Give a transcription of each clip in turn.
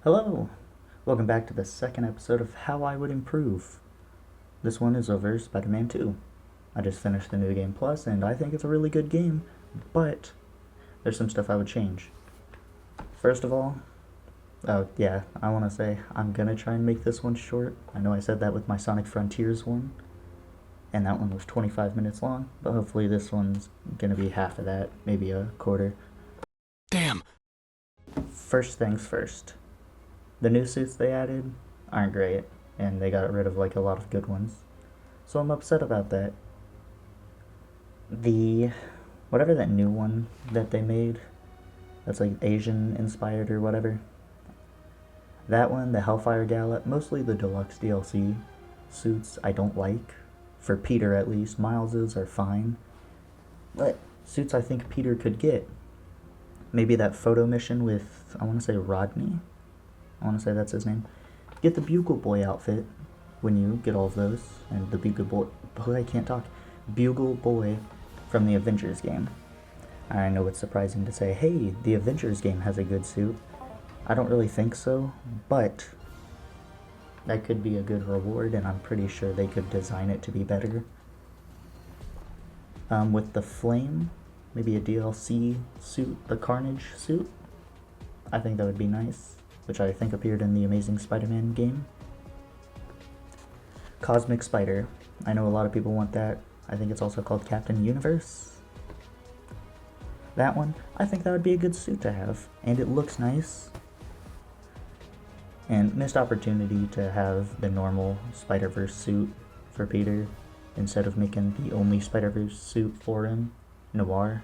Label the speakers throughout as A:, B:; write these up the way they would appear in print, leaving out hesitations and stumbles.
A: Hello! Welcome back to the second episode of How I Would Improve. This one is over Spider-Man 2. I just finished the New Game Plus, and I think it's a really good game, but there's some stuff I would change. First of all, I want to say I'm gonna try and make this one short. I know I said that with my Sonic Frontiers one, and that one was 25 minutes long, but hopefully this one's gonna be half of that, maybe a quarter.
B: Damn.
A: First things first. The new suits they added aren't great, and they got rid of like a lot of good ones. So I'm upset about that. The whatever that new one that they made that's like Asian inspired or whatever. That one, the Hellfire Gala, mostly the deluxe DLC suits I don't like. For Peter at least. Miles's are fine. But suits I think Peter could get. Maybe that photo mission with I wanna say Rodney. I want to say that's his name. Get the Bugle Boy outfit when you get all of those, and the Bugle Boy. Oh, I can't talk. Bugle Boy from the Avengers game. I know it's surprising to say, hey, the Avengers game has a good suit. I don't really think so, but that could be a good reward, and I'm pretty sure they could design it to be better. With the Flame, maybe a DLC suit, the Carnage suit. I think that would be nice, which I think appeared in the Amazing Spider-Man game. Cosmic Spider. I know a lot of people want that. I think it's also called Captain Universe. That one, I think that would be a good suit to have, and it looks nice. And missed opportunity to have the normal Spider-Verse suit for Peter instead of making the only Spider-Verse suit for him, Noir.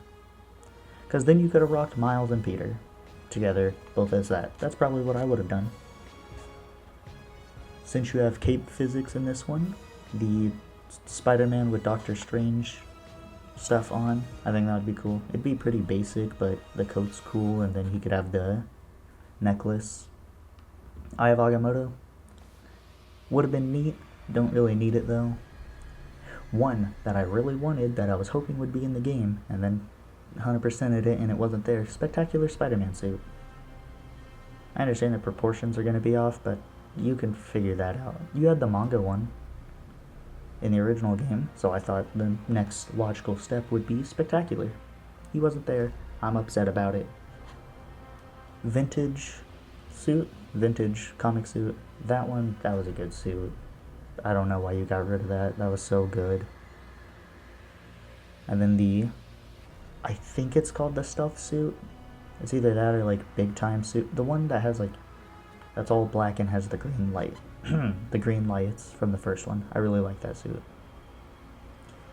A: Because then you could have rocked Miles and Peter together, both as that. That's probably what I would have done. Since you have cape physics in this one, the Spider-Man with Doctor Strange stuff on, I think that would be cool. It'd be pretty basic, but the coat's cool, and then he could have the necklace. Eye of Agamotto would have been neat. Don't really need it though. One that I really wanted, that I was hoping would be in the game, and then 100%ed it and it wasn't there. Spectacular Spider-Man suit. I understand the proportions are going to be off, but you can figure that out. You had the manga one in the original game, so I thought the next logical step would be Spectacular. He wasn't there. I'm upset about it. Vintage suit, vintage comic suit. That one, that was a good suit. I don't know why you got rid of that. That was so good. And then I think it's called the stealth suit. It's either that or like big time suit. The one that has like, that's all black and has the green light. The green lights from the first one. I really like that suit.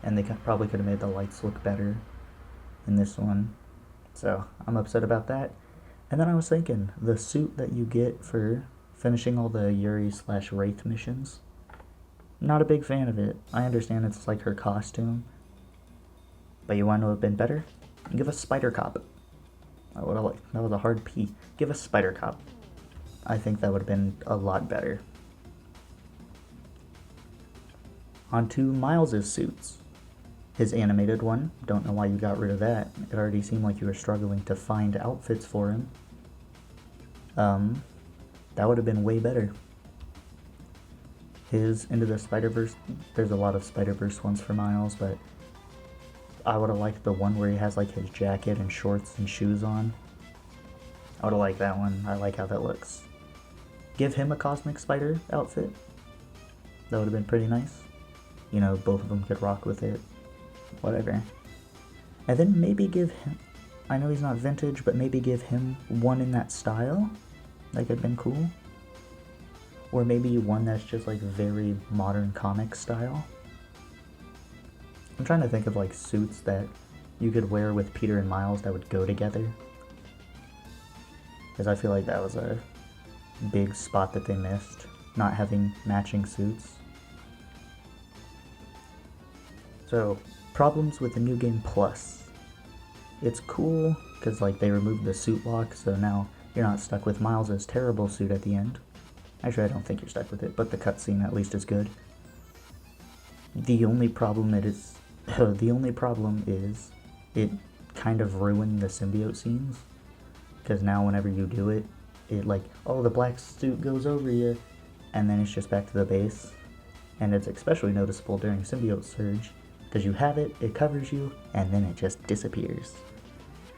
A: And they probably could have made the lights look better in this one. So I'm upset about that. And then I was thinking, the suit that you get for finishing all the Yuri/Wraith missions. Not a big fan of it. I understand it's like her costume. But you want to know what would have been better? Give us Spider Cop. That was a hard P. Give us Spider Cop. I think that would have been a lot better. On to Miles's suits. His animated one. Don't know why you got rid of that. It already seemed like you were struggling to find outfits for him. That would have been way better. His Into the Spider-Verse. There's a lot of Spider-Verse ones for Miles, but I would have liked the one where he has like his jacket and shorts and shoes on. I would have liked that one. I like how that looks. Give him a Cosmic Spider outfit. That would have been pretty nice. You know, both of them could rock with it. Whatever. And then maybe give him, I know he's not vintage, but maybe give him one in that style. That could have been cool. Or maybe one that's just like very modern comic style. I'm trying to think of like suits that you could wear with Peter and Miles that would go together. Because I feel like that was a big spot that they missed. Not having matching suits. So, problems with the New Game Plus. It's cool because like they removed the suit lock, so now you're not stuck with Miles's terrible suit at the end. Actually, I don't think you're stuck with it, but the cutscene at least is good. The only problem is it kind of ruined the symbiote scenes, because now whenever you do it, it like, oh, the black suit goes over you, and then it's just back to the base. And it's especially noticeable during Symbiote Surge, because you have it, it covers you, and then it just disappears.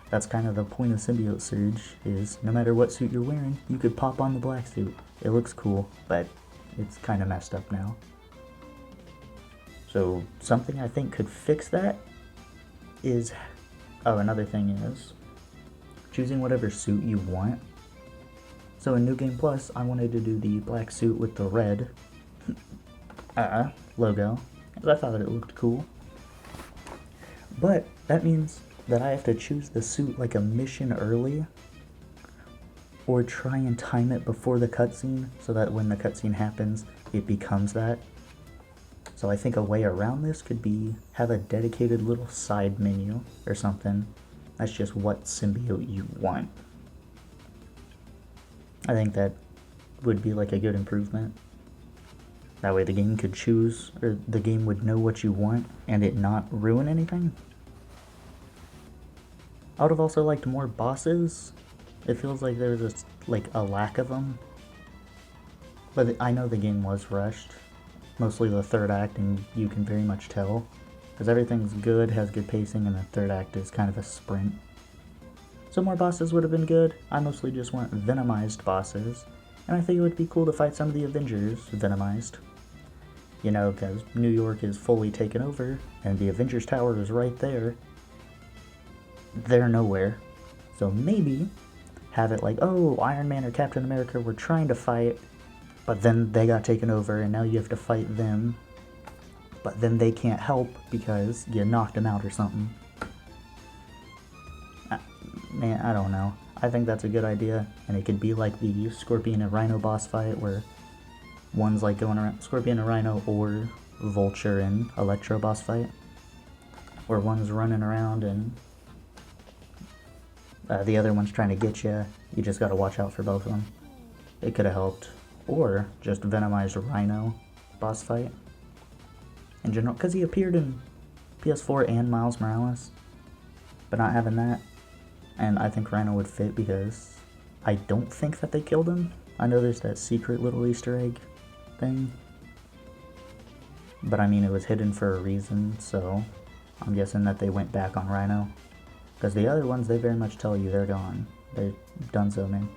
A: That's kind of the point of Symbiote Surge, is no matter what suit you're wearing, you could pop on the black suit. It looks cool, but it's kind of messed up now. So something I think could fix that is, oh, another thing is choosing whatever suit you want. So in New Game Plus, I wanted to do the black suit with the red logo, because I thought it looked cool. But that means that I have to choose the suit like a mission early, or try and time it before the cutscene, so that when the cutscene happens, it becomes that. So I think a way around this could be have a dedicated little side menu or something. That's just what symbiote you want. I think that would be like a good improvement. That way the game could choose, or the game would know what you want and it not ruin anything. I would have also liked more bosses. It feels like there was a lack of them. But I know the game was rushed. Mostly the third act, and you can very much tell. Because everything's good, has good pacing, and the third act is kind of a sprint. So more bosses would have been good. I mostly just want Venomized bosses. And I think it would be cool to fight some of the Avengers Venomized. You know, because New York is fully taken over, and the Avengers Tower is right there. They're nowhere. So maybe have it like, oh, Iron Man or Captain America were trying to fight, but then they got taken over, and now you have to fight them. But then they can't help because you knocked them out or something. Man, I don't know. I think that's a good idea, and it could be like the Scorpion and Rhino boss fight, where one's like going around, Scorpion and Rhino, or Vulture and Electro boss fight, where one's running around and the other one's trying to get you. You just gotta watch out for both of them. It could have helped. Or just Venomized Rhino boss fight in general, because he appeared in PS4 and Miles Morales, but not having that. And I think Rhino would fit because I don't think that they killed him. I know there's that secret little Easter egg thing, but I mean, it was hidden for a reason, so I'm guessing that they went back on Rhino. Because the other ones, they very much tell you they're gone. They're done so, man.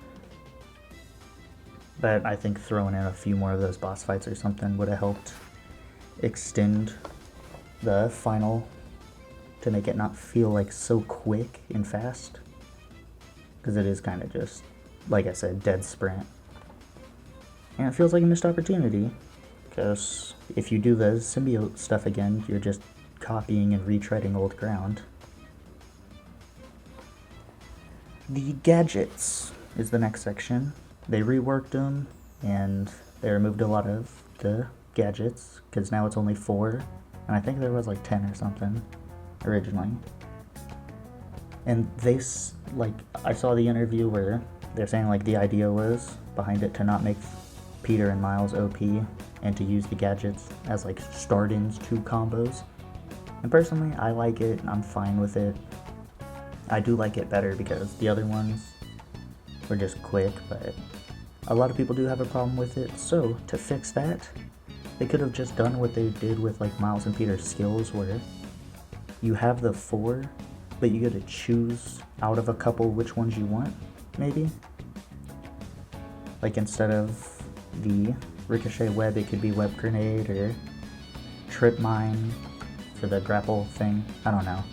A: But I think throwing in a few more of those boss fights or something would have helped extend the final to make it not feel like so quick and fast. Because it is kind of just, like I said, dead sprint. And it feels like a missed opportunity. Because if you do the symbiote stuff again, you're just copying and retreading old ground. The gadgets is the next section. They reworked them, and they removed a lot of the gadgets, because now it's only 4, and I think there was like 10 or something originally. And they, like, I saw the interview where they're saying like the idea was behind it to not make Peter and Miles OP, and to use the gadgets as like start-ins to combos. And personally, I like it, I'm fine with it. I do like it better because the other ones were just quick, but a lot of people do have a problem with it. So to fix that, they could have just done what they did with like Miles and Peter's skills, where you have the 4, but you get to choose out of a couple which ones you want, maybe. Like instead of the ricochet web, it could be web grenade or trip mine for the grapple thing. I don't know.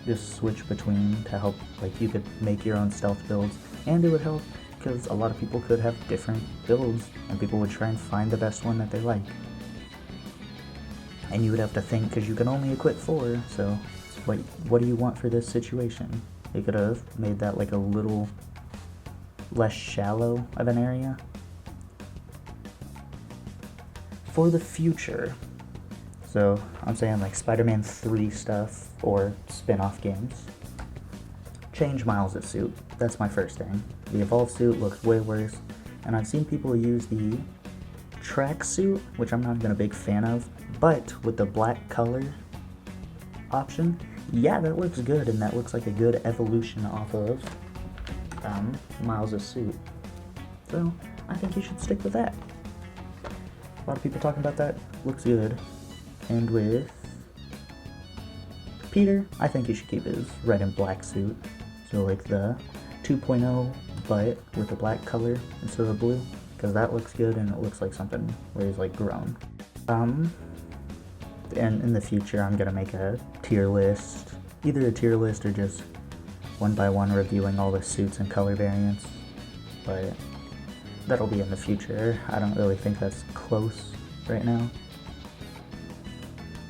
A: Just switch between to help, like you could make your own stealth builds, and it would help because a lot of people could have different builds and people would try and find the best one that they like. And you would have to think, because you can only equip 4, so what do you want for this situation? They could have made that like a little less shallow of an area. For the future, so I'm saying like Spider-Man 3 stuff or spin-off games. Change Miles' suit. That's my first thing. The Evolve suit looks way worse, and I've seen people use the track suit, which I'm not even a big fan of, but with the black color option, yeah, that looks good, and that looks like a good evolution off of Miles' suit. So I think you should stick with that. A lot of people talking about that. Looks good. And with Peter, I think you should keep his red and black suit. So like the 2.0, but with the black color instead of blue, because that looks good and it looks like something where he's like grown. And in the future, I'm gonna make a tier list, either a tier list or just one by one reviewing all the suits and color variants. But that'll be in the future. I don't really think that's close right now.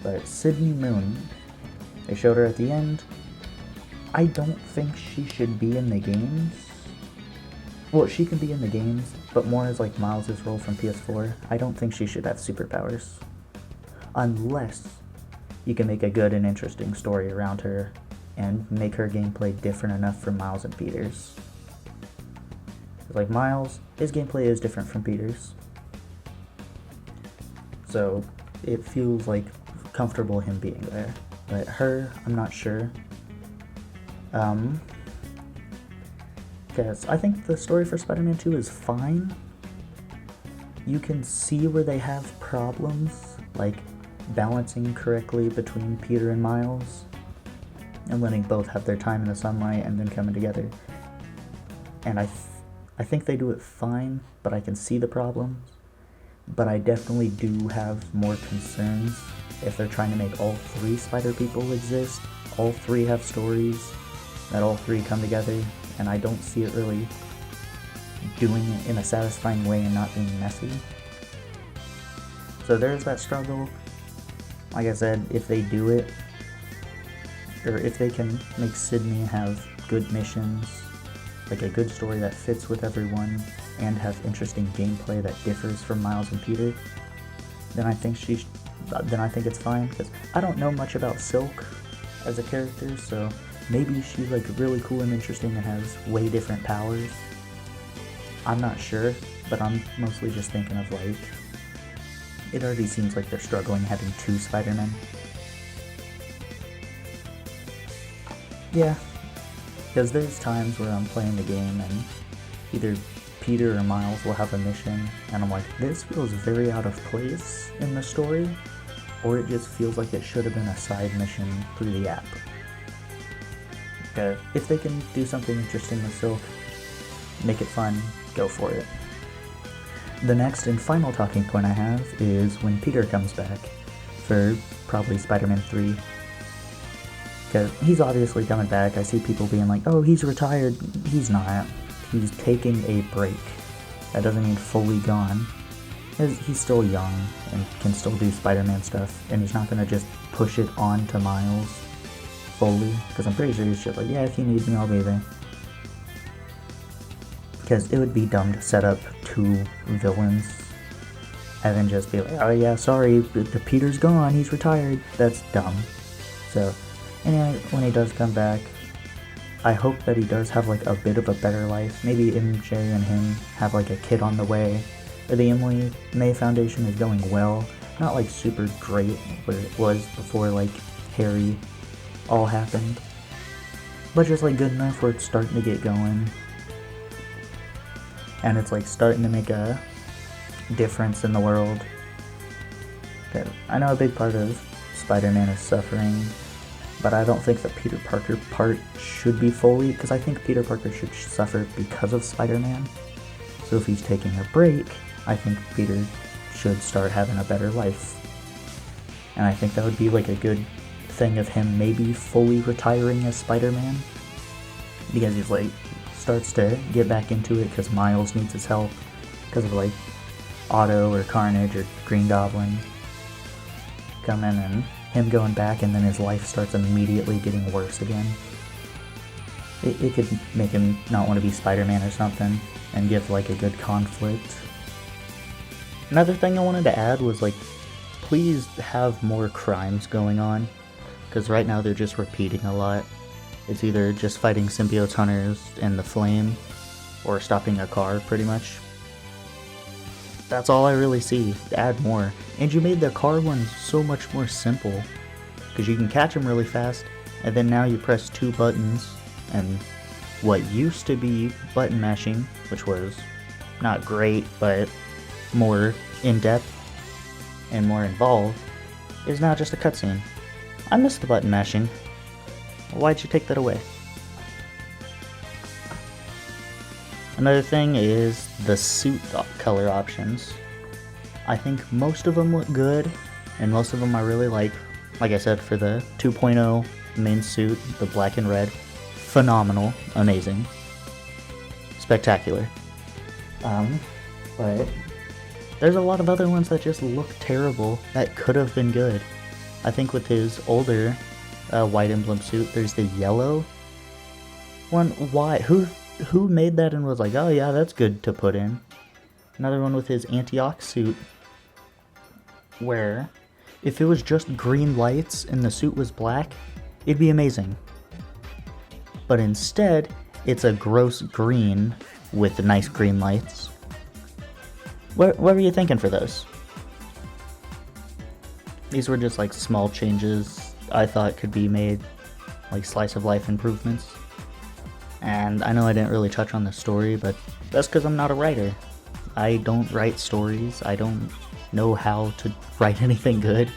A: But Sydney Moon, they showed her at the end. I don't think she should be in the games. Well, she can be in the games, but more as like Miles' role from PS4. I don't think she should have superpowers. Unless you can make a good and interesting story around her and make her gameplay different enough from Miles and Peter's. Like Miles, his gameplay is different from Peter's. So it feels like comfortable him being there. But her, I'm not sure. Because I think the story for Spider-Man 2 is fine. You can see where they have problems, like balancing correctly between Peter and Miles, and letting both have their time in the sunlight and then coming together. And I think they do it fine, but I can see the problems. But I definitely do have more concerns if they're trying to make all three Spider People exist, all three have stories, that all three come together, and I don't see it really doing it in a satisfying way and not being messy. So there's that struggle. Like I said, if they do it, or if they can make Sydney have good missions, like a good story that fits with everyone, and have interesting gameplay that differs from Miles and Peter, then I think it's fine, because I don't know much about Silk as a character, so maybe she's like really cool and interesting and has way different powers. I'm not sure, but I'm mostly just thinking of like, it already seems like they're struggling having two Spider-Men. Yeah, because there's times where I'm playing the game and either Peter or Miles will have a mission, and I'm like, this feels very out of place in the story, or it just feels like it should have been a side mission through the app. Okay, if they can do something interesting with Silk, make it fun, go for it. The next and final talking point I have is when Peter comes back for probably Spider-Man 3. Because he's obviously coming back. I see people being like, oh, he's retired. He's not. He's taking a break. That doesn't mean fully gone. He's still young and can still do Spider-Man stuff, and he's not going to just push it on to Miles fully, because I'm pretty sure he's just like, yeah, if you need me, I'll be there. Because it would be dumb to set up two villains and then just be like, oh yeah, sorry, the Peter's gone, he's retired. That's dumb. So, anyway, when he does come back, I hope that he does have like a bit of a better life. Maybe MJ and him have like a kid on the way. Or the Emily May Foundation is going well. Not like super great where it was before like Harry all happened. But just like good enough where it's starting to get going. And it's like starting to make a difference in the world. Okay, I know a big part of Spider-Man is suffering, but I don't think the Peter Parker part should be fully, because I think Peter Parker should suffer because of Spider-Man. So if he's taking a break, I think Peter should start having a better life. And I think that would be like a good thing of him maybe fully retiring as Spider-Man. Because he's like, starts to get back into it because Miles needs his help. Because of like Otto or Carnage or Green Goblin come in and him going back, and then his life starts immediately getting worse again. It could make him not want to be Spider-Man or something, and give like a good conflict. Another thing I wanted to add was like, please have more crimes going on, because right now they're just repeating a lot. It's either just fighting symbiote hunters in the flame, or stopping a car, pretty much. That's all I really see. Add more. And you made the car ones so much more simple, because you can catch them really fast, and then now you press 2 buttons, and what used to be button mashing, which was not great, but more in-depth and more involved, is now just a cutscene. I missed the button mashing. Why'd you take that away? Another thing is the suit color options. I think most of them look good, and most of them I really like. Like I said, for the 2.0 main suit, the black and red, phenomenal, amazing, spectacular. But there's a lot of other ones that just look terrible that could have been good. I think with his older White Emblem suit, there's the yellow one. Why? Who made that and was like, oh yeah, that's good to put in? Another one with his Antioch suit, where if it was just green lights and the suit was black, it'd be amazing. But instead, it's a gross green with nice green lights. What were you thinking for those? These were just like small changes I thought could be made, like slice of life improvements. And I know I didn't really touch on the story, but that's because I'm not a writer. I don't write stories. I don't know how to write anything good.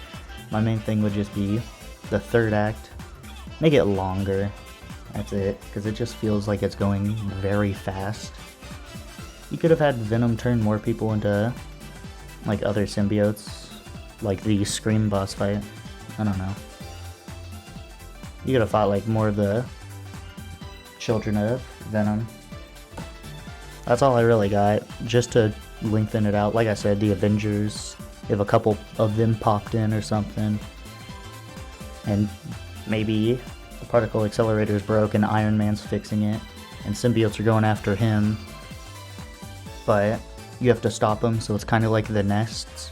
A: My main thing would just be the third act. Make it longer. That's it, because it just feels like it's going very fast. You could have had Venom turn more people into like other symbiotes, like the Scream boss fight. I don't know. You could have fought like more of the children of Venom. That's all I really got. Just to lengthen it out, like I said, the Avengers, if a couple of them popped in or something, and maybe the particle accelerator is broke and Iron Man's fixing it, and symbiotes are going after him, but you have to stop them, so it's kind of like the nests,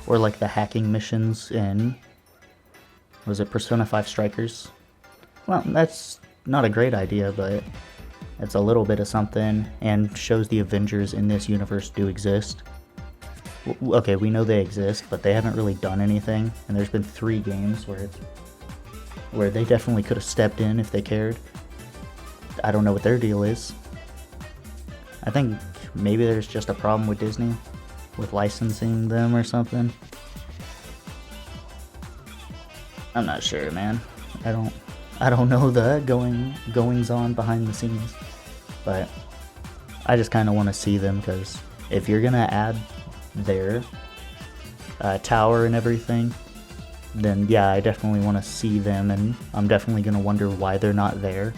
A: or like the hacking missions in, was it Persona 5 Strikers? Well, that's not a great idea, but it's a little bit of something, and shows the Avengers in this universe do exist. Okay, we know they exist, but they haven't really done anything, and there's been 3 games where they definitely could have stepped in if they cared. I don't know what their deal is. I think maybe there's just a problem with Disney, with licensing them or something. I'm not sure, man. I don't know the goings on behind the scenes, but I just kind of want to see them, because if you're gonna add their tower and everything, then yeah, I definitely want to see them, and I'm definitely gonna wonder why they're not there.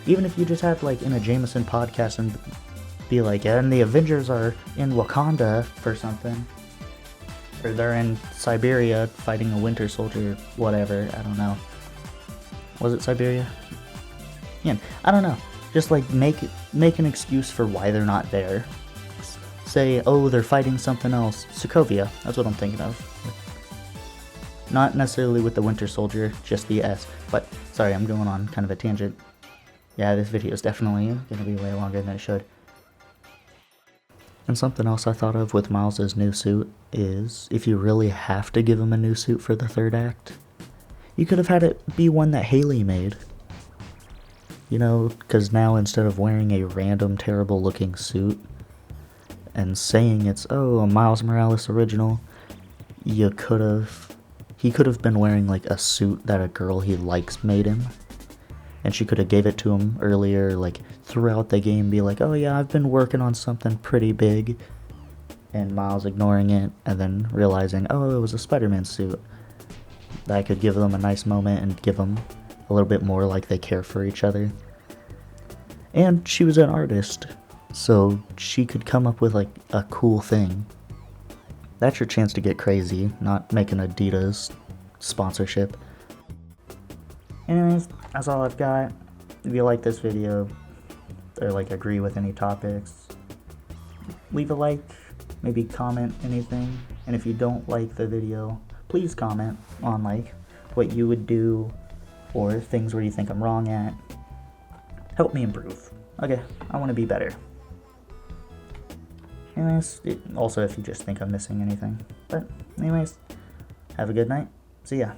A: Even if you just have like in a Jameson podcast and be like, and the Avengers are in Wakanda for something, or they're in Siberia fighting a Winter Soldier, whatever. I don't know. Was it Siberia? Yeah, I don't know. Just like make an excuse for why they're not there. Say, oh, they're fighting something else. Sokovia, that's what I'm thinking of. Not necessarily with the Winter Soldier, just the S. But, sorry, I'm going on kind of a tangent. Yeah, this video is definitely going to be way longer than it should. And something else I thought of with Miles' new suit is, if you really have to give him a new suit for the third act, you could have had it be one that Haley made. You know, because now instead of wearing a random terrible looking suit and saying it's, oh, a Miles Morales original, he could have been wearing like a suit that a girl he likes made him. And she could have gave it to him earlier, like throughout the game, be like, oh yeah, I've been working on something pretty big. And Miles ignoring it, and then realizing, oh, it was a Spider-Man suit. That could give them a nice moment and give them a little bit more like they care for each other. And she was an artist, so she could come up with like a cool thing. That's your chance to get crazy, not make an Adidas sponsorship. Anyways, that's all I've got. If you like this video, or like agree with any topics, leave a like, maybe comment anything. And if you don't like the video, please comment on like what you would do or things where you think I'm wrong at. Help me improve. Okay, I want to be better. Anyways, also if you just think I'm missing anything. But anyways, have a good night. See ya.